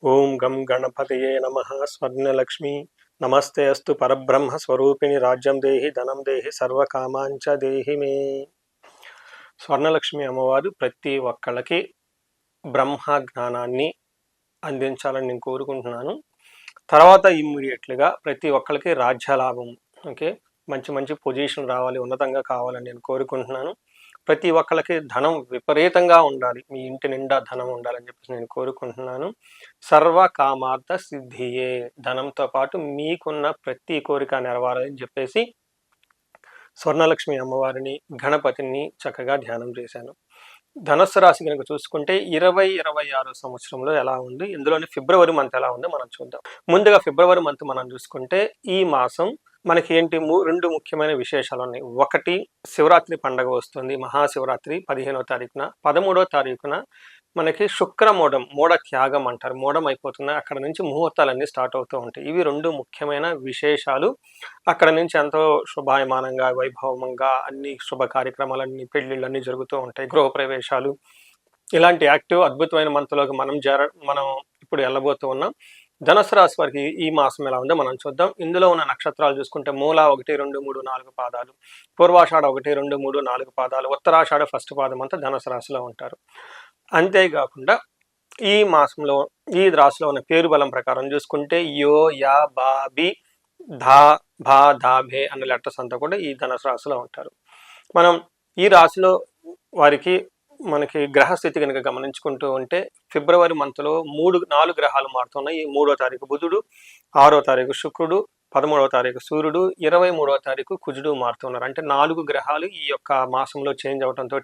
ఓం గం గణపతయే నమః. స్వర్ణలక్ష్మి నమస్తే అస్తు పరబ్రహ్మ స్వరూపిణి రాజ్యం దేహి ధనం దేహి సర్వకామాంచ దేహి మే. స్వర్ణలక్ష్మి అమ్మవారు ప్రతి ఒక్కళ్ళకి బ్రహ్మ జ్ఞానాన్ని అందించాలని నేను కోరుకుంటున్నాను. తర్వాత ఇమ్మీడియట్లుగా ప్రతి ఒక్కళ్ళకి రాజ్యలాభం, ఓకే, మంచి మంచి పొజిషన్ రావాలి, ఉన్నతంగా కావాలని నేను కోరుకుంటున్నాను. ప్రతి ఒక్కళ్ళకి ధనం విపరీతంగా ఉండాలి, మీ ఇంటి నిండా ధనం ఉండాలని చెప్పేసి నేను కోరుకుంటున్నాను. సర్వ కామార్థ సిద్ధియే, ధనంతో పాటు మీకున్న ప్రతి కోరిక నెరవేరాలని చెప్పేసి స్వర్ణలక్ష్మి అమ్మవారిని గణపతిని చక్కగా ధ్యానం చేశాను. ధనుస్సు రాశి కనుక చూసుకుంటే 2026 సంవత్సరంలో ఎలా ఉంది, ఇందులోని ఫిబ్రవరి మంత్ ఎలా ఉందో మనం చూద్దాం. ముందుగా ఫిబ్రవరి మంత్ మనం చూసుకుంటే ఈ మాసం మనకి ఏంటి రెండు ముఖ్యమైన విశేషాలు ఉన్నాయి. ఒకటి, శివరాత్రి పండగ వస్తుంది, మహాశివరాత్రి 15వ తారీఖున. 13వ తారీఖున మనకి శుక్రమూఢం, మూఢ త్యాగం అంటారు, మూఢం అయిపోతుంది. అక్కడ నుంచి ముహూర్తాలన్నీ స్టార్ట్ అవుతూ ఉంటాయి. ఇవి రెండు ముఖ్యమైన విశేషాలు. అక్కడ నుంచి ఎంతో శుభాయమానంగా వైభవంగా అన్ని శుభ కార్యక్రమాలన్నీ, పెళ్లిళ్ళు అన్నీ జరుగుతూ ఉంటాయి, గృహప్రవేశాలు, ఇలాంటి యాక్టివ్ అద్భుతమైన మంత్లోకి మనం ఇప్పుడు వెళ్ళబోతూ ఉన్నాం. ధనుసు రాశి వారికి ఈ మాసం ఎలా ఉందో మనం చూద్దాం. ఇందులో ఉన్న నక్షత్రాలు చూసుకుంటే మూల 1, 2, 3, 4 పాదాలు, పూర్వాషాఢ 1, 2, 3, 4 పాదాలు, ఉత్తరాషాఢ ఫస్ట్ పాదం అంతా ధనుసు రాశిలో ఉంటారు. అంతేకాకుండా ఈ మాసంలో ఈ రాశిలో ఉన్న పేరు బలం ప్రకారం చూసుకుంటే యో, యా, బా, బి, ధా, భా, ధా, భే అన్న లెటర్స్ అంతా కూడా ఈ ధనుసు రాశిలో ఉంటారు. మనం ఈ రాశిలో వారికి మనకి గ్రహస్థితి కనుక గమనించుకుంటూ ఉంటే ఫిబ్రవరి మంత్లో 4 గ్రహాలు మారుతున్నాయి. 3వ తారీఖు బుధుడు, 6వ తారీఖు శుక్రుడు, 13వ తారీఖు సూర్యుడు, 23వ తారీఖు కుజుడు మారుతున్నారు. అంటే 4 గ్రహాలు ఈ యొక్క మాసంలో చేంజ్ అవడంతో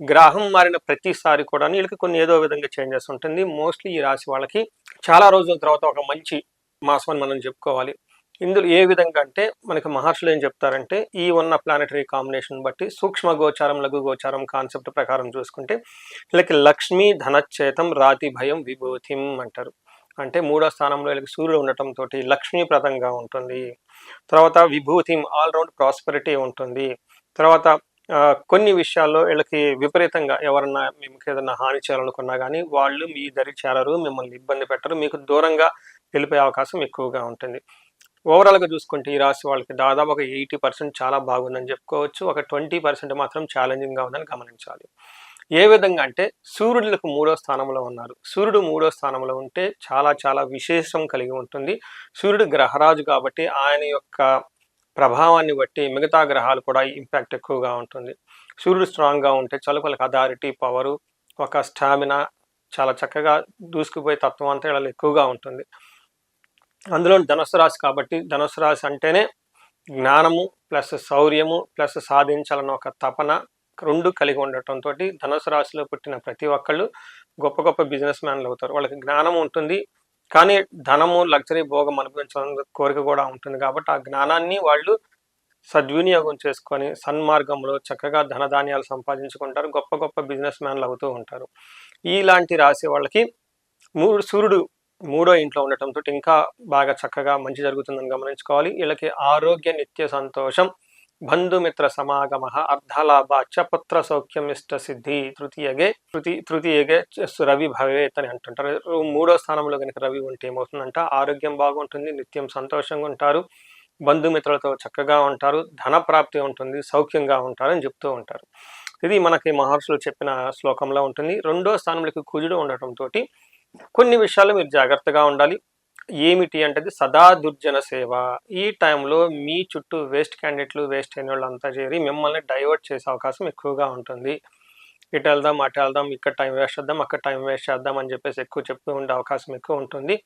గ్రహం మారిన ప్రతిసారి కూడా వీళ్ళకి కొన్ని ఏదో విధంగా చేంజెస్ ఉంటుంది. మోస్ట్లీ ఈ రాశి వాళ్ళకి చాలా రోజుల తర్వాత ఒక మంచి మాసం అని మనం చెప్పుకోవాలి. ఇందులో ఏ విధంగా అంటే మనకి మహర్షులు ఏం చెప్తారంటే ఈ ఉన్న ప్లానటరీ కాంబినేషన్ బట్టి సూక్ష్మ గోచారం, లఘు గోచారం కాన్సెప్ట్ ప్రకారం చూసుకుంటే వీళ్ళకి లక్ష్మీ ధనచ్చేతం రాతి భయం విభూతిం అంటారు. అంటే 3వ స్థానంలో వీళ్ళకి సూర్యుడు ఉండటంతో లక్ష్మీప్రదంగా ఉంటుంది. తర్వాత విభూతిం, ఆల్రౌండ్ ప్రాస్పెరిటీ ఉంటుంది. తర్వాత కొన్ని విషయాల్లో వీళ్ళకి విపరీతంగా ఎవరన్నా మీకు ఏదన్నా హాని చేయాలనుకున్నా కానీ వాళ్ళు మీ దరి చేరరు, మిమ్మల్ని ఇబ్బంది పెట్టరు, మీకు దూరంగా వెళ్ళిపోయే అవకాశం ఎక్కువగా ఉంటుంది. ఓవరాల్గా చూసుకుంటే ఈ రాశి వాళ్ళకి దాదాపు ఒక 80% చాలా బాగుందని చెప్పుకోవచ్చు. ఒక 20% మాత్రం ఛాలెంజింగ్గా ఉందని గమనించాలి. ఏ విధంగా అంటే సూర్యుడులకు 3వ స్థానంలో ఉన్నారు. సూర్యుడు 3వ స్థానంలో ఉంటే చాలా చాలా విశేషం కలిగి ఉంటుంది. సూర్యుడు గ్రహరాజు కాబట్టి ఆయన యొక్క ప్రభావాన్ని బట్టి మిగతా గ్రహాలు కూడా ఇంపాక్ట్ ఎక్కువగా ఉంటుంది. సూర్యుడు స్ట్రాంగ్గా ఉంటే చలుకలకు అథారిటీ, పవరు, ఒక స్టామినా, చాలా చక్కగా దూసుకుపోయే తత్వం అంతా ఇలా ఎక్కువగా ఉంటుంది. అందులో ధనుసు రాశి కాబట్టి ధనుసు రాశి అంటేనే జ్ఞానము ప్లస్ శౌర్యము ప్లస్ సాధించాలన్న ఒక తపన రెండు కలిగి ఉండటంతో ధనుసు రాశిలో పుట్టిన ప్రతి ఒక్కళ్ళు గొప్ప గొప్ప బిజినెస్ మ్యాన్లు అవుతారు. వాళ్ళకి జ్ఞానం ఉంటుంది, కానీ ధనము, లగ్జరీ, భోగం అనుభవించాలన్న కోరిక కూడా ఉంటుంది. కాబట్టి ఆ జ్ఞానాన్ని వాళ్ళు సద్వినియోగం చేసుకొని సన్మార్గంలో చక్కగా ధనధాన్యాలు సంపాదించుకుంటారు, గొప్ప గొప్ప బిజినెస్ మ్యాన్లు అవుతూ ఉంటారు. ఇలాంటి రాశి వాళ్ళకి సూర్యుడు 3వ ఇంట్లో ఉండటంతో ఇంకా బాగా చక్కగా మంచి జరుగుతుందని గమనించుకోవాలి. వీళ్ళకి ఆరోగ్య, నిత్య సంతోషం, బంధుమిత్ర సమాగమ, అర్ధలాభ, పుత్ర సౌఖ్యం, ఇష్ట సిద్ధి, తృతీయగే రవి భవేత్ అని అంటుంటారు. 3వ స్థానంలో కనుక రవి ఉంటే ఏమవుతుందంట, ఆరోగ్యం బాగుంటుంది, నిత్యం సంతోషంగా ఉంటారు, బంధుమిత్రులతో చక్కగా ఉంటారు, ధన ప్రాప్తి ఉంటుంది, సౌఖ్యంగా ఉంటారు అని చెప్తూ ఉంటారు. ఇది మనకి మహర్షులు చెప్పిన శ్లోకంలో ఉంటుంది. 2వ స్థానంలోకి కుజుడు ఉండటంతో కొన్ని విషయాలు మీరు జాగ్రత్తగా ఉండాలి. ఏమిటి అంటే సదా దుర్జన సేవ. ఈ టైంలో మీ చుట్టూ వేస్ట్ క్యాండిడేట్లు, వేస్ట్ అయిన వాళ్ళు అంతా చేరి మిమ్మల్ని డైవర్ట్ చేసే అవకాశం ఎక్కువగా ఉంటుంది. ఇటు వెళ్దాం, అటు వెళ్దాం, ఇక్కడ టైం వేస్ట్ చేద్దాం, అక్కడ టైం వేస్ట్ చేద్దాం అని చెప్పేసి ఎక్కువ చెప్తూ ఉండే అవకాశం ఎక్కువ ఉంటుంది.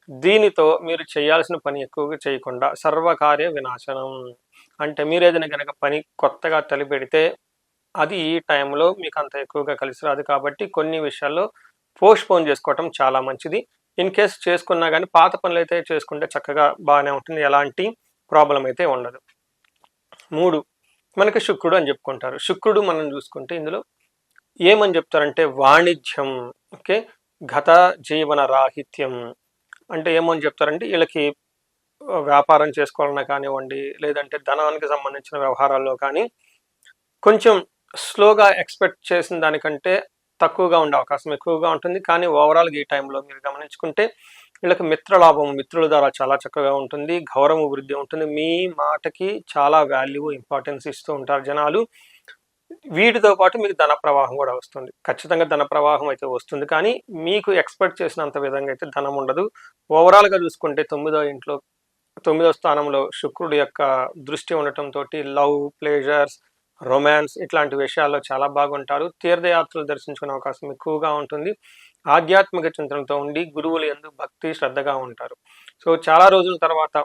దీనితో మీరు చేయాల్సిన పని ఎక్కువగా చేయకుండా సర్వకార్య వినాశనం. అంటే మీరు ఏదైనా కనుక పని కొత్తగా తలపెడితే అది ఈ టైంలో మీకు అంత ఎక్కువగా కలిసి రాదు. కాబట్టి కొన్ని విషయాల్లో పోస్ట్పోన్ చేసుకోవటం చాలా మంచిది. ఇన్ కేస్ చేసుకున్నా కానీ పాత పనులు అయితే చేసుకుంటే చక్కగా బాగానే ఉంటుంది, ఎలాంటి ప్రాబ్లం అయితే ఉండదు. 3 మనకి శుక్రుడు అని చెప్పుకుంటారు. శుక్రుడు మనం చూసుకుంటే ఇందులో ఏమని చెప్తారంటే వాణిజ్యం, ఓకే, గత జీవన రాహిత్యం. అంటే ఏమని చెప్తారంటే వీళ్ళకి వ్యాపారం చేసుకోవాలన్నా కానివ్వండి, లేదంటే ధనానికి సంబంధించిన వ్యవహారాల్లో కానీ కొంచెం స్లోగా ఎక్స్పెక్ట్ చేసిన దానికంటే తక్కువగా ఉండే అవకాశం ఎక్కువగా ఉంటుంది. కానీ ఓవరాల్గా ఈ టైంలో మీరు గమనించుకుంటే వీళ్ళకి మిత్రలాభం, మిత్రుల ద్వారా చాలా చక్కగా ఉంటుంది. గౌరవ వృద్ధి ఉంటుంది. మీ మాటకి చాలా వాల్యూ, ఇంపార్టెన్స్ ఇస్తూ ఉంటారు జనాలు. వీటితో పాటు మీకు ధన ప్రవాహం కూడా వస్తుంది. ఖచ్చితంగా ధన ప్రవాహం అయితే వస్తుంది. కానీ మీకు ఎక్స్పెక్ట్ చేసినంత విధంగా అయితే ధనం ఉండదు. ఓవరాల్గా చూసుకుంటే 9వ స్థానంలో శుక్రుడి యొక్క దృష్టి ఉండటంతో లవ్, ప్లేజర్స్, రొమాన్స్ ఇట్లాంటి విషయాల్లో చాలా బాగుంటారు. తీర్థయాత్రలు దర్శించుకునే అవకాశం ఎక్కువగా ఉంటుంది. ఆధ్యాత్మిక చింతనతో ఉండి గురువులు యందు భక్తి, శ్రద్ధగా ఉంటారు. సో చాలా రోజుల తర్వాత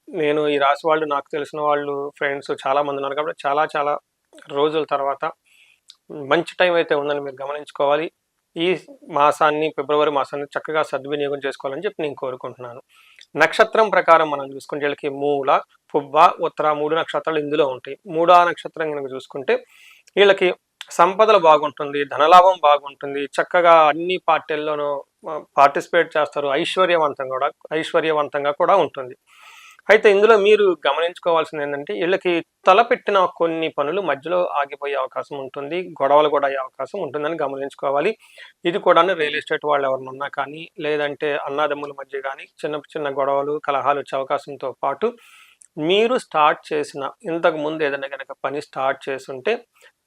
నేను ఈ రాశి వాళ్ళు, నాకు తెలిసిన వాళ్ళు, ఫ్రెండ్స్ చాలా మంది ఉన్నారు కాబట్టి చాలా రోజుల తర్వాత మంచి టైం అయితే ఉందని మీరు గమనించుకోవాలి. ఈ మాసాన్ని, ఫిబ్రవరి మాసాన్ని చక్కగా సద్వినియోగం చేసుకోవాలని చెప్పి నేను కోరుకుంటున్నాను. నక్షత్రం ప్రకారం మనం చూసుకుంటే వీళ్ళకి మూల, పుబ్బ, ఉత్తర 3 నక్షత్రాలు ఇందులో ఉంటాయి. 3వ నక్షత్రం కనుక చూసుకుంటే వీళ్ళకి సంపదలు బాగుంటుంది, ధనలాభం బాగుంటుంది, చక్కగా అన్ని పార్టీల్లోనూ పార్టిసిపేట్ చేస్తారు, ఐశ్వర్యవంతంగా కూడా ఉంటుంది. అయితే ఇందులో మీరు గమనించుకోవాల్సింది ఏంటంటే వీళ్ళకి తలపెట్టిన కొన్ని పనులు మధ్యలో ఆగిపోయే అవకాశం ఉంటుంది, గొడవలు కూడా అయ్యే అవకాశం ఉంటుందని గమనించుకోవాలి. ఇది కూడా రియల్ ఎస్టేట్ వాళ్ళు ఎవరైనా ఉన్నా కానీ, లేదంటే అన్నదమ్ముల మధ్య కానీ చిన్న గొడవలు, కలహాలు వచ్చే అవకాశంతో పాటు మీరు స్టార్ట్ చేసిన ఇంతకు ముందు ఏదైనా కనుక పని స్టార్ట్ చేస్తుంటే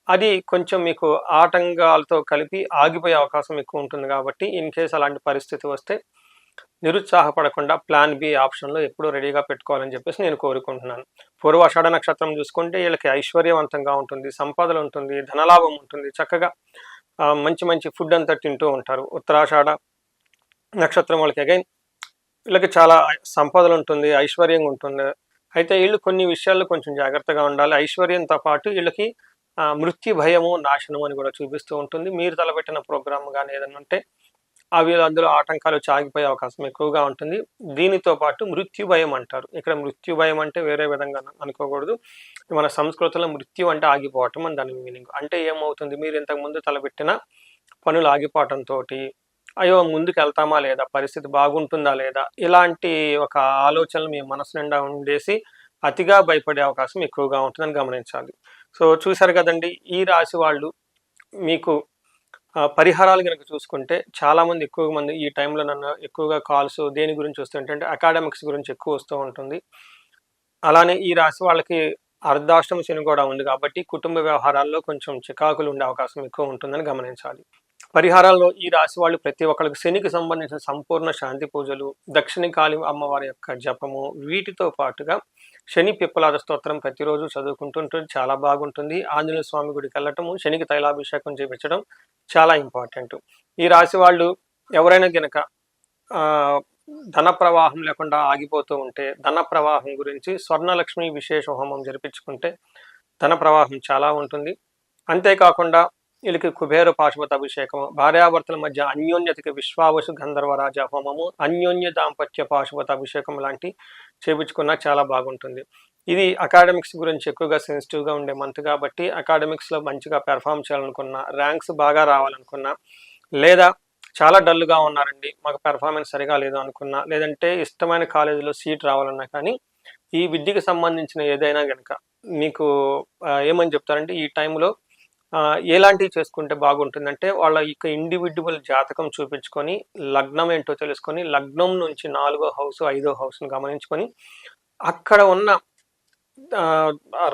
అది కొంచెం మీకు ఆటంకాలతో కలిపి ఆగిపోయే అవకాశం ఎక్కువ ఉంటుంది. కాబట్టి ఇన్ కేస్ అలాంటి పరిస్థితి వస్తే నిరుత్సాహపడకుండా ప్లాన్ బి ఆప్షన్లో ఎప్పుడూ రెడీగా పెట్టుకోవాలని చెప్పేసి నేను కోరుకుంటున్నాను. పూర్వాషాఢ నక్షత్రం చూసుకుంటే వీళ్ళకి ఐశ్వర్యవంతంగా ఉంటుంది, సంపదలు ఉంటుంది, ధనలాభం ఉంటుంది, చక్కగా మంచి ఫుడ్ అంతా తింటూ ఉంటారు. ఉత్తరాషాఢ నక్షత్రం వాళ్ళకి అగైన్ వీళ్ళకి చాలా సంపదలు ఉంటుంది, ఐశ్వర్యంగా ఉంటుంది. అయితే వీళ్ళు కొన్ని విషయాల్లో కొంచెం జాగ్రత్తగా ఉండాలి. ఐశ్వర్యంతో పాటు వీళ్ళకి మృత్యు భయము, నాశనం అని కూడా చూపిస్తూ ఉంటుంది. మీరు తలపెట్టిన ప్రోగ్రామ్ కానీ ఏదైనా ఉంటే అవి అందులో ఆటంకాలు ఆగిపోయే అవకాశం ఎక్కువగా ఉంటుంది. దీనితో పాటు మృత్యు భయం అంటారు. ఇక్కడ మృత్యు భయం అంటే వేరే విధంగా అనుకోకూడదు. మన సంస్కృతిలో మృత్యు అంటే ఆగిపోవటం అని దాని మీనింగ్. అంటే ఏమవుతుంది, మీరు ఇంతకుముందు తలపెట్టిన పనులు ఆగిపోవటంతో అయ్యో ముందుకు వెళ్తామా లేదా, పరిస్థితి బాగుంటుందా లేదా, ఇలాంటి ఒక ఆలోచనలు మీ మనసు నిండా ఉండేసి అతిగా భయపడే అవకాశం ఎక్కువగా ఉంటుందని గమనించాలి. సో చూశారు కదండి, ఈ రాశి వాళ్ళు మీకు పరిహారాలు కనుక చూసుకుంటే చాలామంది ఎక్కువ మంది ఈ టైంలో నన్ను ఎక్కువగా కాల్స్ దేని గురించి వస్తుంటే అకాడమిక్స్ గురించి ఎక్కువ వస్తూ ఉంటుంది. అలానే ఈ రాశి వాళ్ళకి అర్ధాష్టమ శని కూడా ఉంది కాబట్టి కుటుంబ వ్యవహారాల్లో కొంచెం చికాకులు ఉండే అవకాశం ఎక్కువ ఉంటుందని గమనించాలి. పరిహారాల్లో ఈ రాశి వాళ్ళు ప్రతి ఒక్కరికి శనికి సంబంధించిన సంపూర్ణ శాంతి పూజలు, దక్షిణకాళి అమ్మవారి యొక్క జపము, వీటితో పాటుగా శని పిప్పలాద స్తోత్రం ప్రతిరోజు చదువుకుంటుంటే చాలా బాగుంటుంది. ఆంజనేయ స్వామి గుడికి వెళ్ళటము, శనికి తైలాభిషేకం చేయించడం చాలా ఇంపార్టెంట్. ఈ రాశి వాళ్ళు ఎవరైనా గనక ధన ప్రవాహం లేకుండా ఆగిపోతూ ఉంటే ధన ప్రవాహం గురించి స్వర్ణలక్ష్మి విశేష హోమం జరిపించుకుంటే ధన ప్రవాహం చాలా ఉంటుంది. అంతేకాకుండా వీళ్ళకి కుబేర పాశుపత అభిషేకము, భార్యాభర్తల మధ్య అన్యోన్యతకి విశ్వావసు గంధర్వరాజ హోమము, అన్యోన్య దాంపత్య పాశుపత అభిషేకం లాంటి చేపించుకున్నా చాలా బాగుంటుంది. ఇది అకాడమిక్స్ గురించి ఎక్కువగా సెన్సిటివ్గా ఉండే మంత్ కాబట్టి అకాడమిక్స్లో మంచిగా పెర్ఫామ్ చేయాలనుకున్నా, ర్యాంక్స్ బాగా రావాలనుకున్నా, లేదా చాలా డల్గా ఉన్నారండి మాకు పెర్ఫార్మెన్స్ సరిగా లేదు అనుకున్నా, లేదంటే ఇష్టమైన కాలేజీలో సీట్ రావాలన్నా కానీ ఈ విద్యకు సంబంధించిన ఏదైనా కనుక మీకు ఏమని చెప్తారంటే ఈ టైంలో ఎలాంటివి చేసుకుంటే బాగుంటుందంటే వాళ్ళ యొక్క ఇండివిడ్యువల్ జాతకం చూపించుకొని లగ్నం ఏంటో తెలుసుకొని లగ్నం నుంచి 4వ హౌస్ 5వ హౌస్ను గమనించుకొని అక్కడ ఉన్న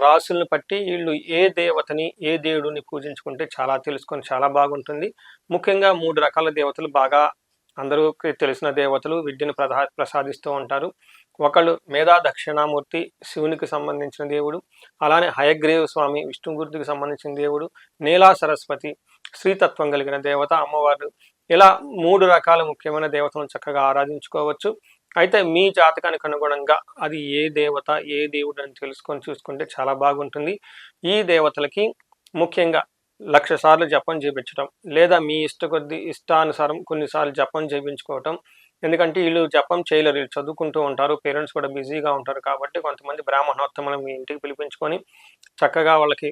రాసులను బట్టి వీళ్ళు ఏ దేవతని ఏ దేవుడిని పూజించుకుంటే చాలా తెలుసుకొని చాలా బాగుంటుంది. ముఖ్యంగా 3 రకాల దేవతలు బాగా అందరికీ తెలిసిన దేవతలు విద్యను ప్రసాదిస్తూ ఉంటారు. ఒకళ్ళు మేధా దక్షిణామూర్తి, శివునికి సంబంధించిన దేవుడు. అలానే హయగ్రీవ స్వామి, విష్ణుమూర్తికి సంబంధించిన దేవుడు. నీలా సరస్వతి, శ్రీతత్వం కలిగిన దేవత అమ్మవారు. ఇలా 3 రకాల ముఖ్యమైన దేవతలను చక్కగా ఆరాధించుకోవచ్చు. అయితే మీ జాతకానికి అనుగుణంగా అది ఏ దేవత ఏ దేవుడు అని తెలుసుకొని చూసుకుంటే చాలా బాగుంటుంది. ఈ దేవతలకి ముఖ్యంగా 1,00,000 సార్లు జపం చేయించడం, లేదా మీ ఇష్టానుసారం కొన్నిసార్లు జపం చేయించుకోవటం. ఎందుకంటే వీళ్ళు జపం చేయలేరు, వీళ్ళు చదువుకుంటూ ఉంటారు, పేరెంట్స్ కూడా బిజీగా ఉంటారు కాబట్టి కొంతమంది బ్రాహ్మణోత్తములను మీ ఇంటికి పిలిపించుకొని చక్కగా వాళ్ళకి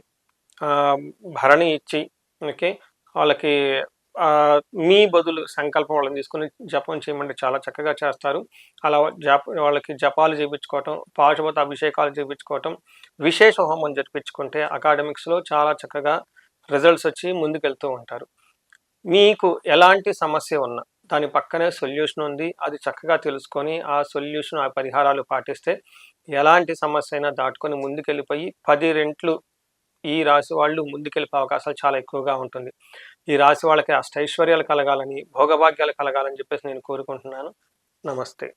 భరణి ఇచ్చి ఓకే వాళ్ళకి మీ బదులు సంకల్పం వాళ్ళని తీసుకుని జపం చేయమంటే చాలా చక్కగా చేస్తారు. అలా వాళ్ళకి జపాలు చేయించుకోవటం, పాశుపత అభిషేకాలు చేయించుకోవటం, విశేష హోమం జరిపించుకుంటే అకాడమిక్స్లో చాలా చక్కగా రిజల్ట్స్ వచ్చి ముందుకెళ్తూ ఉంటారు. మీకు ఎలాంటి సమస్య ఉన్నా దాని పక్కనే సొల్యూషన్ ఉంది. అది చక్కగా తెలుసుకొని ఆ సొల్యూషన్, ఆ పరిహారాలు పాటిస్తే ఎలాంటి సమస్య అయినా దాటుకొని ముందుకెళ్ళిపోయి 10 రెట్లు ఈ రాశి వాళ్ళు ముందుకెళ్ళిపోయే అవకాశాలు చాలా ఎక్కువగా ఉంటుంది. ఈ రాశి వాళ్ళకి అష్టైశ్వర్యాలు కలగాలని, భోగభాగ్యాలు కలగాలని చెప్పేసి నేను కోరుకుంటున్నాను. నమస్తే.